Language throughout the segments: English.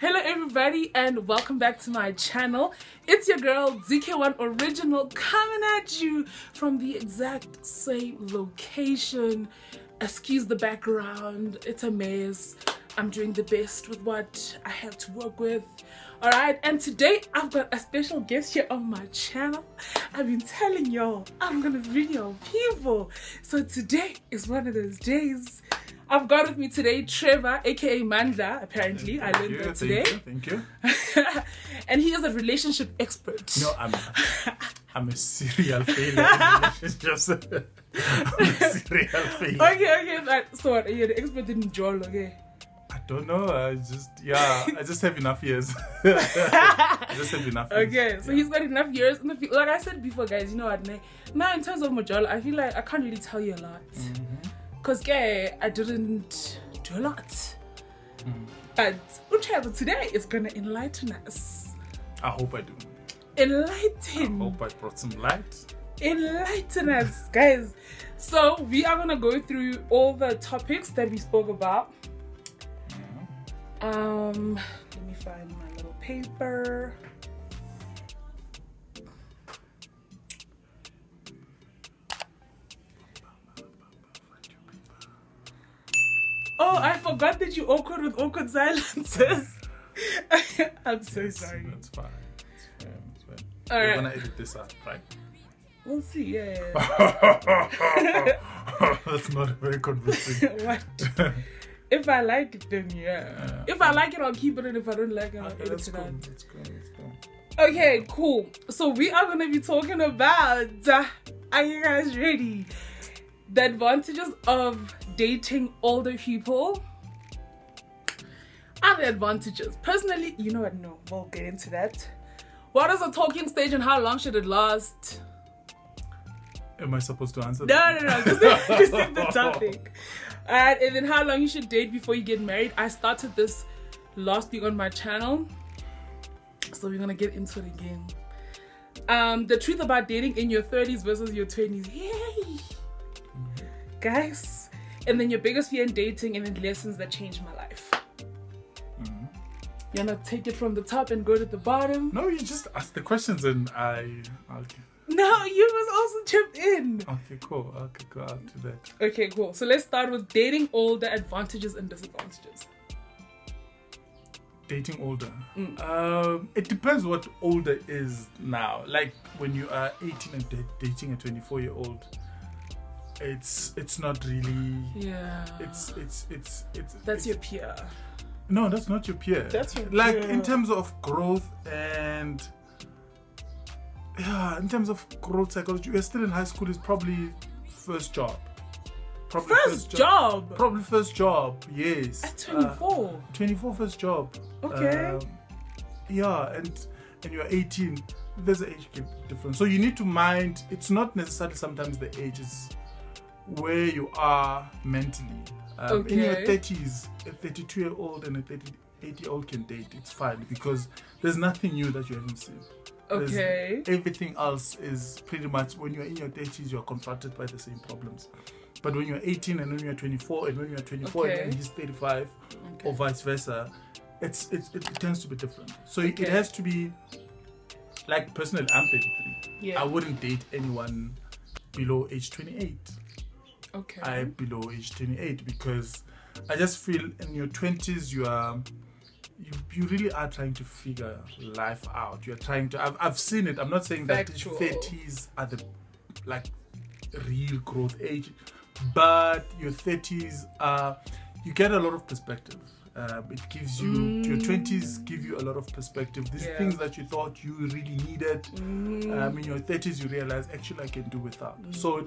Hello everybody and welcome back to my channel. It's your girl Dk1original coming at you from the exact same location. Excuse the background, it's a mess. I'm doing the best with what I have to work with. Alright, and today I've got a special guest here on my channel. I've been telling y'all I'm gonna bring y'all people. So today is one of those days. I've got with me today Trevor, aka Mandla, apparently. I learned that today. Thank you. And he is a relationship expert. No, I'm a serial failure in relationships. I'm a serial failure. Okay, so what, you're the expert in Umjolo, okay? I don't know. I just have enough years. I just have enough years. Okay, so he's got enough years. Like I said before, guys, you know what? Now, in terms of Umjolo, I feel like I can't really tell you a lot. Because, I didn't do a lot. But Trevor today is going to enlighten us. I hope I do. Enlighten. I hope I brought some light. Enlighten us, guys. So, we are going to go through all the topics that we spoke about. Let me find my little paper. Oh, I forgot that you awkward with awkward silences. I'm so sorry. That's fine. It's fine. All right. You're gonna edit this out, right? We'll see. Yeah. That's not very convincing. What? If I like it, then yeah. If I like it, I'll keep it, and if I don't like it, I'll edit it out. Let's go. Okay, cool. So we are gonna be talking about. Are you guys ready? The advantages of dating older people. And the advantages. Personally, you know what? No, we'll get into that. What is a talking stage and how long should it last? Am I supposed to answer No, that? just in the topic. And then how long you should date before you get married. I started this last week on my channel, so we're gonna get into it again. The truth about dating in your 30s versus your 20s. Yay! Guys. And then your biggest fear in dating, and then lessons that changed my life. You're gonna take it from the top and go to the bottom? No, you just ask the questions and I'll... No, you must also chip in. Okay, cool. Okay, go out to that. Okay, cool. So let's start with dating older, advantages and disadvantages. Dating older. It depends what older is now. Like when you are 18 and dating a 24-year-old, it's not really. Yeah. It's That's your peer. No, that's not your peer. That's your like peer. in terms of growth and. Yeah, in terms of growth psychology, you're still in high school. Is probably first job. Probably first job. Probably first job. Yes. At 24. 24 first job. Okay. Yeah, and you're 18. There's an age difference, so you need to mind. It's not necessarily sometimes the age. It's where you are mentally. Okay. In your 30s, a 32-year-old and a 38-year-old can date. It's fine because there's nothing new that you haven't seen. Okay. Everything else is pretty much, when you're in your 30s, you're confronted by the same problems. But when you're 18 and when you're 24 and when you're 24 and he's 35 or vice versa, it tends to be different. So it has to be, like personally, I'm 33. Yeah. I wouldn't date anyone below age 28. Okay. I below age 28 because I just feel in your 20s you really are trying to figure life out. You're trying to. I've seen it. I'm not saying Factual. that 30s are the real growth age, but your 30s you get a lot of perspective. It gives you your 20s give you a lot of perspective. These things that you thought you really needed. In your 30s you realize actually I can do without. So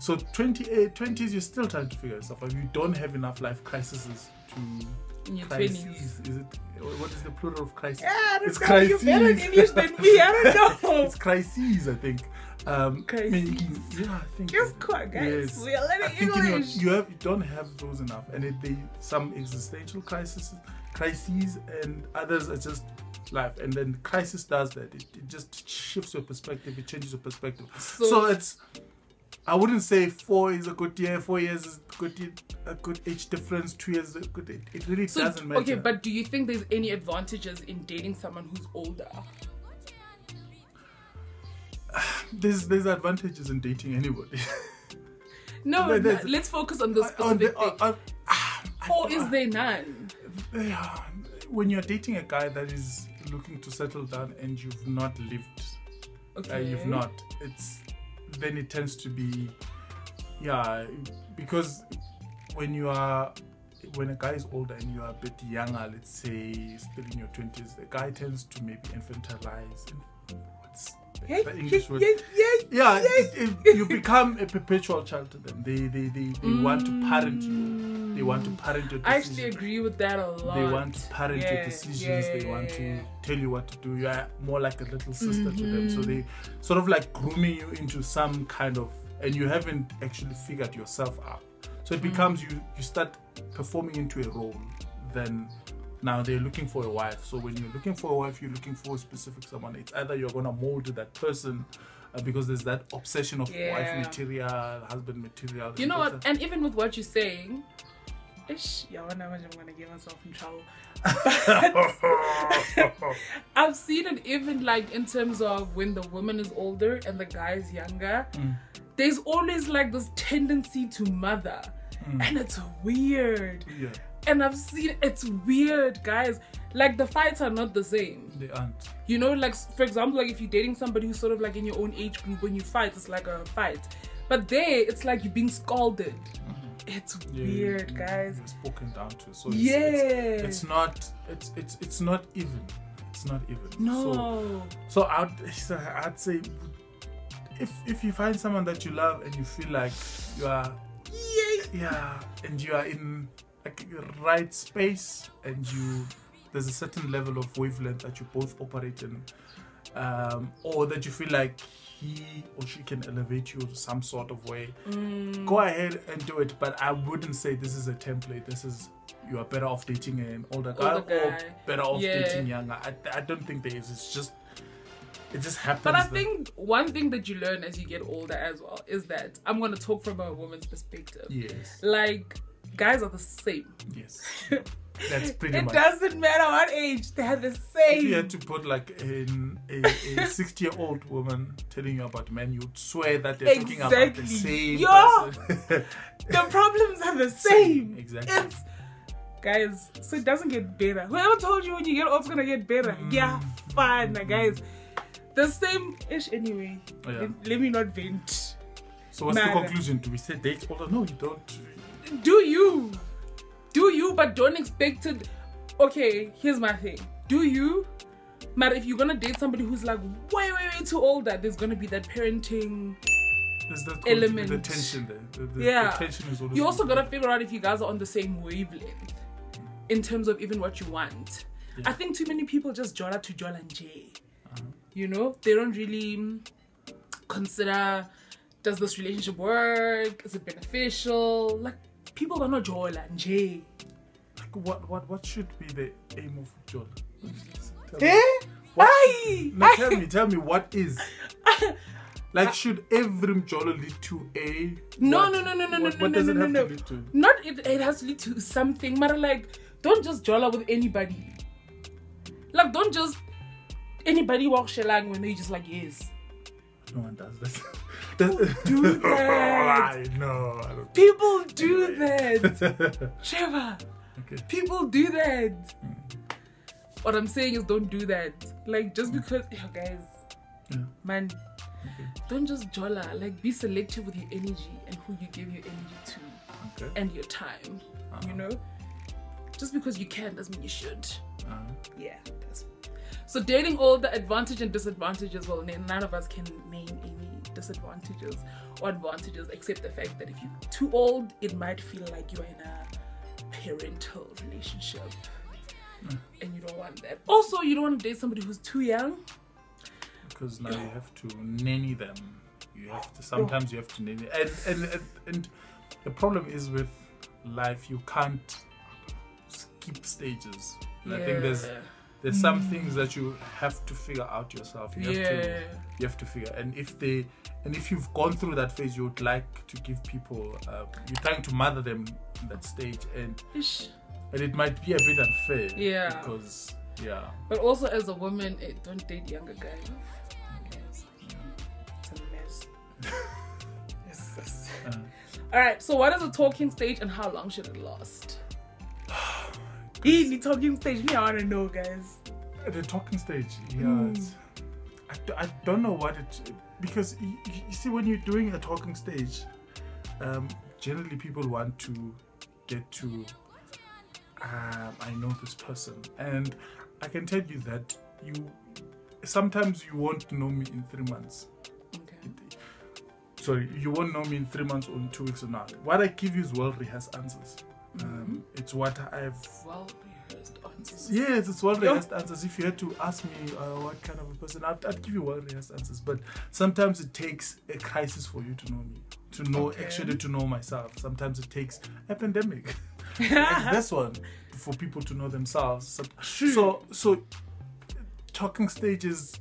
20s you're still trying to figure yourself out. You don't have enough life crises to. In your crises. 20s. Is it? What is the plural of crisis? Yeah, it's crises. You're better in English than me. I don't know. It's crises, I think. Crises. I think. Just quite, guys. Yes. We are learning English. You don't have those enough, and some existential crises, and others are just life. And then crisis does that. It just shifts your perspective. It changes your perspective. So it's I wouldn't say 4 is a good year, 4 years is a good age difference, 2 years is a good age. It really doesn't matter. Okay, but do you think there's any advantages in dating someone who's older? There's advantages in dating anybody. No, let's focus on the specific thing. Or is there none? When you're dating a guy that is looking to settle down and you've not lived, you've not, then it tends to be, because when a guy is older and you are a bit younger, let's say still in your 20s, the guy tends to maybe infantilize. What's the English word? You become a perpetual child to them. They want to parent you. They want to parent your decisions. I actually agree with that a lot. They want to parent your decisions. They want to tell you what to do. You are more like a little sister to them. So they sort of like grooming you into some kind of, and you haven't actually figured yourself out. So it becomes you start performing into a role. Then now they're looking for a wife. So when you're looking for a wife, you're looking for a specific someone. It's either you're going to mold that person because there's that obsession of wife material, husband material. You know what? And even with what you're saying, I'm gonna get myself in trouble. I've seen it even like in terms of when the woman is older and the guy is younger. There's always like this tendency to mother, and it's weird. Yeah. And I've seen it's weird, guys. Like the fights are not the same. They aren't. You know, like for example, like if you're dating somebody who's sort of like in your own age group, when you fight, it's like a fight. But there, it's like you're being scalded. It's weird, guys. You're spoken down to. So it's not even. It's not even. No. So I'd say if you find someone that you love and you feel like you are and you are in like the right space and there's a certain level of wavelength that you both operate in, or that you feel like he or she can elevate you to some sort of way, go ahead and do it. But I wouldn't say this is a template. This is, you are better off dating an older guy or better off dating younger. I don't think there is. It just happens. But I think one thing that you learn as you get older as well is that I'm going to talk from a woman's perspective. Yes. Like, guys are the same. Yes. That's pretty much. It doesn't matter what age, they're the same. If you had to put like a 60-year-old woman telling you about men, you'd swear that they're talking about the same person. The problems are the same. Exactly. Guys, so it doesn't get better. Whoever told you when you get old it's gonna get better? Yeah, fine, guys. The same-ish anyway. Let me not vent. So what's the conclusion? Do we say date older? No, you don't. Do you, but don't expect it. Okay, here's my thing. Do you? But if you're gonna date somebody who's like way too older, there's gonna be that parenting element. The tension there. The tension is always. You also gotta figure out if you guys are on the same wavelength in terms of even what you want. Yeah. I think too many people just jola to jola and J. You know, they don't really consider, does this relationship work? Is it beneficial? Like, people are not jola and J. What should be the aim of jola? Tell me what is. Like, should every jola lead to a? No. What does it have to lead to? Not it has to lead to something. But like, don't just jola with anybody. Like, don't just anybody walk shelang when they just like yes. No one does that. Do that. No, I don't. People do that. Trevor. Okay. People do that. What I'm saying is, don't do that. Like, just because, guys, man, don't just jola. Like, be selective with your energy and who you give your energy to, and your time. You know, just because you can doesn't mean you should. Yeah. So dating all the advantages and disadvantages, well, none of us can name any disadvantages or advantages except the fact that if you're too old, it might feel like you're in a parental relationship. And you don't want that. Also, you don't want to date somebody who's too young. Because now you have to nanny them. Sometimes you have to nanny. And the problem is with life, you can't skip stages. I think there's some things that you have to figure out yourself. You have to figure. And if And if you've gone through that phase, you would like to give people, you're trying to mother them in that stage, and it might be a bit unfair. Yeah. Because, yeah. But also as a woman, don't date younger guys. It's a mess. Yes. Alright, so what is a talking stage and how long should it last? The talking stage, me, I want to know, guys. The talking stage, yeah. I don't know what it... Because you see, when you're doing a talking stage, generally people want to get to, I know this person, and I can tell you that sometimes you won't know me in 3 months. Okay. Sorry, you won't know me in 3 months or in 2 weeks or not. What I give you is well-rehearsed answers. It's what I've... Well-rehearsed answers. Yes, it's well-rehearsed answers. If you had to ask me what kind of a person, I'd give you well-rehearsed answers. But sometimes it takes a crisis for you to know me, to know actually to know myself. Sometimes it takes a pandemic, like this one, for people to know themselves. So talking stages.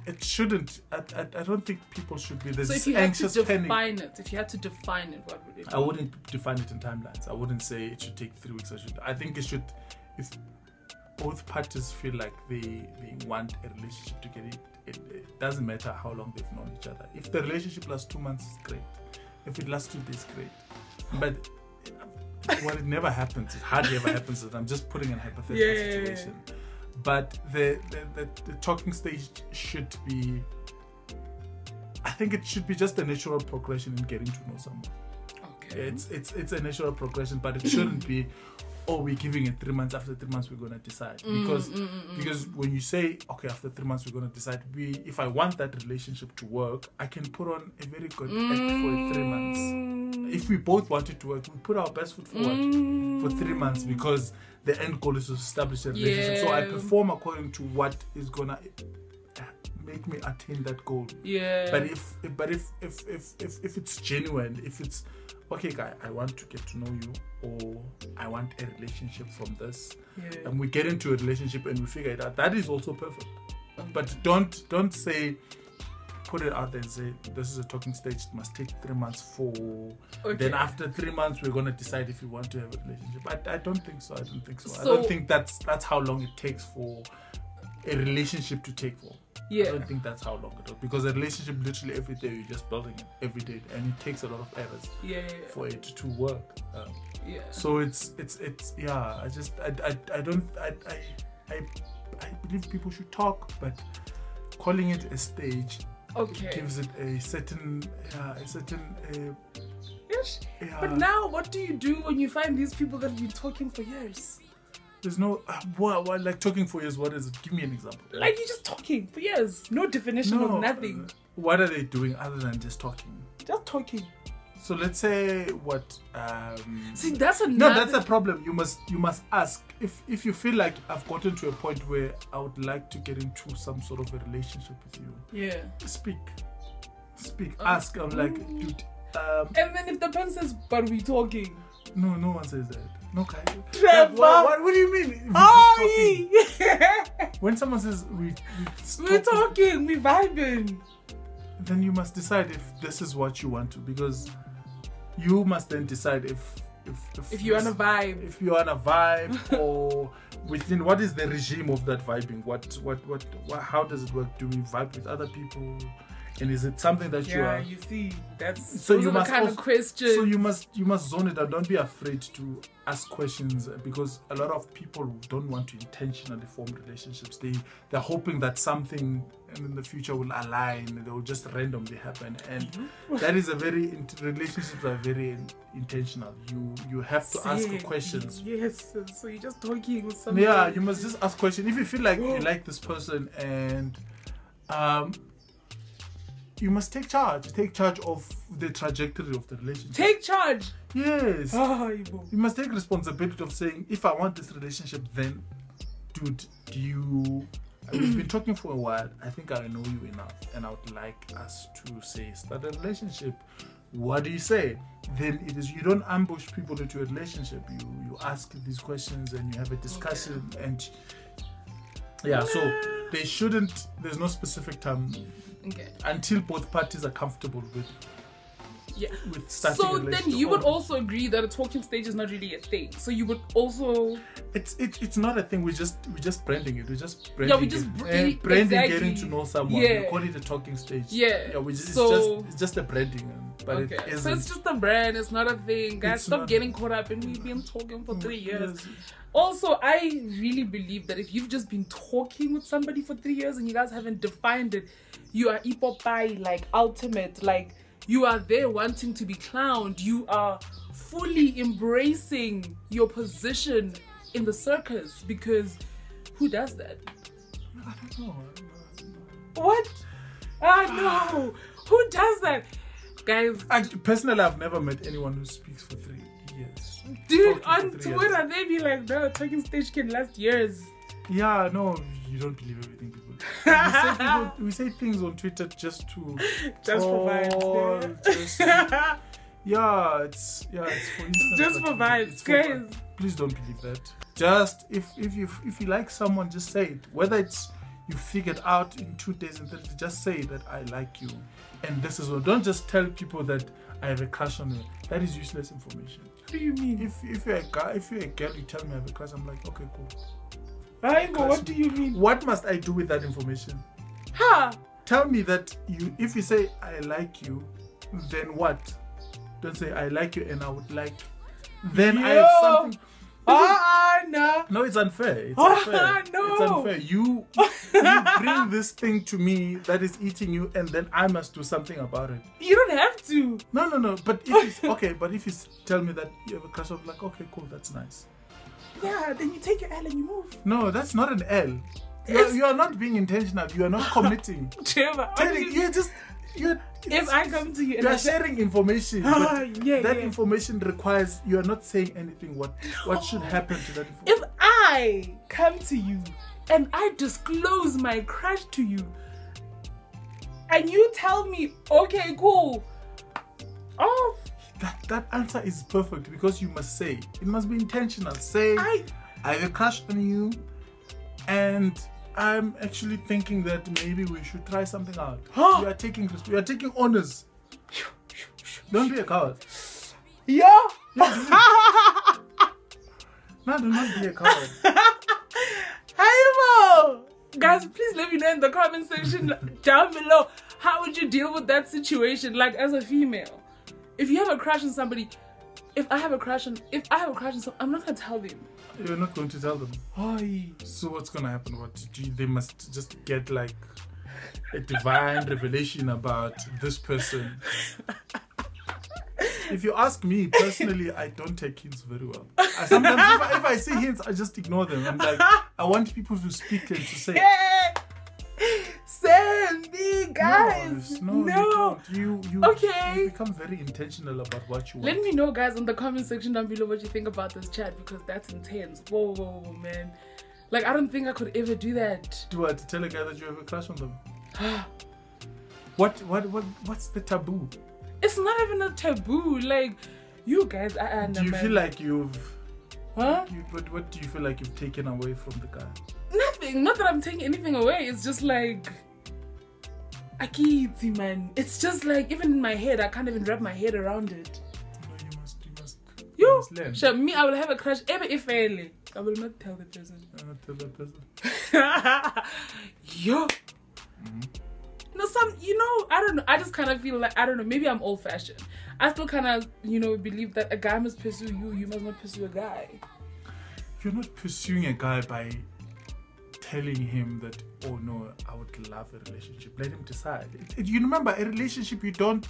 It shouldn't. I don't think people should be this anxious panic. If you had to define it, what would it be? I wouldn't define it in timelines. I wouldn't say it should take 3 weeks. I think it should. If both parties feel like they want a relationship to get it doesn't matter how long they've known each other. If the relationship lasts 2 months, it's great. If it lasts 2 days, great. But well, it never happens. It hardly ever happens. I'm just putting in a hypothetical situation. Yeah. But the talking stage should be, I think it should be just a natural progression in getting to know someone. Okay. It's a natural progression, but it shouldn't be, we're giving it 3 months, after 3 months we're gonna decide. Because when you say, okay, after 3 months we're gonna decide, if I want that relationship to work, I can put on a very good act for 3 months. If we both want it to work, we put our best foot forward for 3 months, because the end goal is to establish a relationship. So I perform according to what is gonna make me attain that goal. Yeah. But if it's genuine, if it's okay, guy, I want to get to know you, or I want a relationship from this, and we get into a relationship and we figure it out, that is also perfect. But don't say, put it out there and say, this is a talking stage, it must take 3 months then after 3 months we're going to decide if we want to have a relationship. I don't think so. I don't think that's how long it takes for a relationship to take for. I don't think that's how long it is, because a relationship, literally every day you're just building it every day, and it takes a lot of errors for it to work. So it's I believe people should talk, but calling it a stage gives it a certain But now, what do you do when you find these people that have been talking for years? There's no what like talking for years. What is it? Give me an example. Like you're just talking for years, no definition of nothing. What are they doing other than just talking? Just talking. So let's say what. See, that's another. No, that's a problem. You must ask if you feel like I've gotten to a point where I would like to get into some sort of a relationship with you. Yeah. Speak. Ask. I'm like, dude. And then if the person says, "But we talking." No one says that. No, guy. Trevor. What do you mean? When someone says we're talking, we vibing, then you must decide if this is what you want to, because you must then decide if you want a vibe, if you want a vibe, or within what is the regime of that vibing? What how does it work? Do we vibe with other people? And is it something that you are? You see, that's so you must kind of question. So you must zone it out. Don't be afraid to ask questions, because a lot of people don't want to intentionally form relationships. They're hoping that something in the future will align. They will just randomly happen, and that is relationships are very intentional. You have to ask questions. Yes, so you're just talking with someone. Yeah, you must just ask questions. If you feel like you like this person, and you must take charge of the trajectory of the relationship. Take charge? Yes. You must take responsibility of saying, if I want this relationship, then, dude, we've been talking for a while. I think I know you enough, and I would like us to start a relationship. What do you say? Then it is, you don't ambush people into a relationship. You ask these questions and you have a discussion, and so they shouldn't. There's no specific time. Okay. Until both parties are comfortable with. Yeah. With starting so a relationship. Then you would also agree that a talking stage is not really a thing. So you would also. It's not a thing. We're just branding it. We're just branding. Yeah, we just branding exactly. Getting to know someone. Yeah. We call it a talking stage. Yeah. Yeah. It's just a branding. But okay. it isn't. So it's just a brand. It's not a thing. Guys, stop getting caught up in we've been talking for 3 years. Yes. Also, I really believe that if you've just been talking with somebody for 3 years and you guys haven't defined it, you are ipopai, like ultimate, like you are there wanting to be clowned. You are fully embracing your position in the circus, because who does that? I don't know. What? No. Who does that? Guys. Personally, I've never met anyone who speaks for 3 years. Dude, on Twitter, they be like, no, talking stage can last years. Yeah, no, you don't believe everything people. We say things on Twitter just to for vibes. It's for instance. Just for vibes, guys. Please don't believe that. Just if you like someone, just say it. Whether it's you figured out in 2 days and 3 days, just say that I like you, and this is what. Don't just tell people that I have a crush on you. That is useless information. What do you mean? If you're a guy, if you're a girl, you tell me I have a crush. I'm like, okay, cool. What do you mean? What must I do with that information? Tell me that if you say I like you, then what? Don't say I like you and I would like. Then I have something. No. No, it's unfair. It's unfair. No. It's unfair. You bring this thing to me that is eating you, and then I must do something about it. You don't have to. No. But if it's okay, but if you tell me that you have a crush, I'm like, okay, cool, that's nice. Yeah, then you take your L and you move. No, that's not an L. You are not being intentional. You are not committing. Trevor, if I come to you and you are sharing information, but that information requires, you are not saying anything what should happen to that information. If I come to you and I disclose my crush to you and you tell me, okay, cool. That answer is perfect, because you must say, it must be intentional. Say, I have a crush on you and I'm actually thinking that maybe we should try something out. You are taking honors. Don't be a coward. Yeah. No, do not be a coward. Hi, guys, please let me know in the comment section down below, how would you deal with that situation, like as a female? If you have a crush on somebody, if I have a crush on someone, I'm not gonna tell them. You're not going to tell them. So what's gonna happen? They must just get like a divine revelation about this person. If you ask me personally, I don't take hints very well. Sometimes if I see hints, I just ignore them. I'm like, I want people to speak and to say. Send me, guys. No. You okay. You become very intentional about what you want. Let me know, guys, in the comment section down below what you think about this chat, because that's intense. Whoa, man. Like, I don't think I could ever do that. Do what? To tell a guy that you have a crush on them? What's the taboo? It's not even a taboo. Like, you guys, do you feel like you've? Huh? What do you feel like you've taken away from the guy? Nothing. Not that I'm taking anything away. It's just like, Akiti, man. It's just like, even in my head, I can't even wrap my head around it. No, you must learn. Sure, me, I will have a crush every if I will not tell the person. Not tell that person. Yo. No, I don't know. I just kind of feel like, I don't know, maybe I'm old fashioned. I still kind of, believe that a guy must pursue you. You must not pursue a guy. You're not pursuing a guy by telling him that, oh no, I would love a relationship. Let him decide. You remember, a relationship, a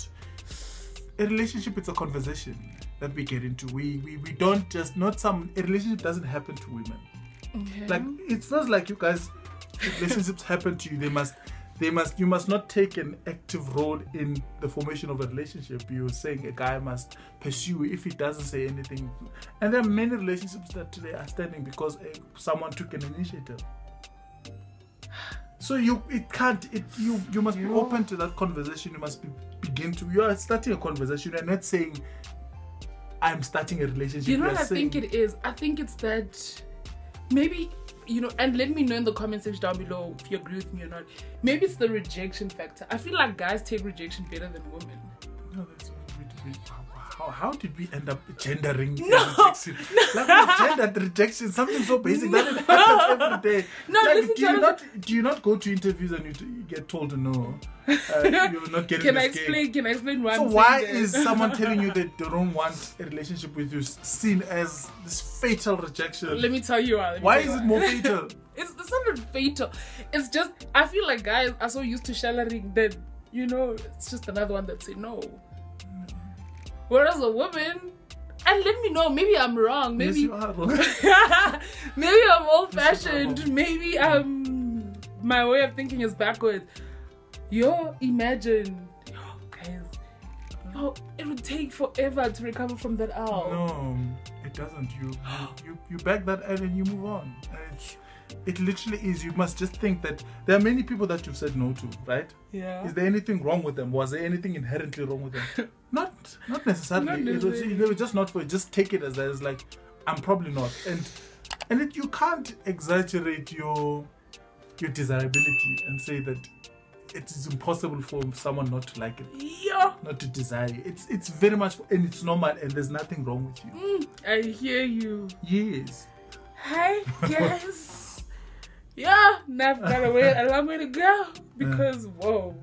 relationship, it's a conversation that we get into. We don't just, a relationship doesn't happen to women. Okay. Like, it feels like you guys, relationships happen to you. You must not take an active role in the formation of a relationship. You're saying a guy must pursue if he doesn't say anything. And there are many relationships that today are standing because someone took an initiative. So you must be open to that conversation. You must you are starting a conversation. You're not saying, I'm starting a relationship. You know what I think it is? I think it's that maybe you know, and let me know in the comment section down below if you agree with me or not. Maybe it's the rejection factor. I feel like guys take rejection better than women. No, that's how did we end up gendering rejection? Like we gendered rejection, something so basic that it happens every day. No, like, do you not go to interviews and you get told no? You're not getting Can I explain why? So why is someone telling you that they don't want a relationship with you seen as this fatal rejection? Let me tell you why. Why is it more fatal? It's not fatal. It's just I feel like guys are so used to shallering that, you know, it's just another one that say no. Whereas a woman, and let me know, maybe I'm wrong. Maybe yes, you are wrong. maybe I'm old-fashioned. Maybe my way of thinking is backwards. Imagine, guys, it would take forever to recover from that owl. No, it doesn't. You back that out and you move on. It literally is. You must just think that there are many people that you've said no to, right? Yeah. Is there anything wrong with them? Was there anything inherently wrong with them? Not necessarily. Not necessarily. It was just not for you. Just take it as that. It's like, I'm probably not. And you can't exaggerate your desirability and say that it is impossible for someone not to like it. Yeah. Not to desire it. It's very much, and it's normal, and there's nothing wrong with you. I hear you. Yes. Hi, guys. Yeah, now I've got a long way to go because, whoa.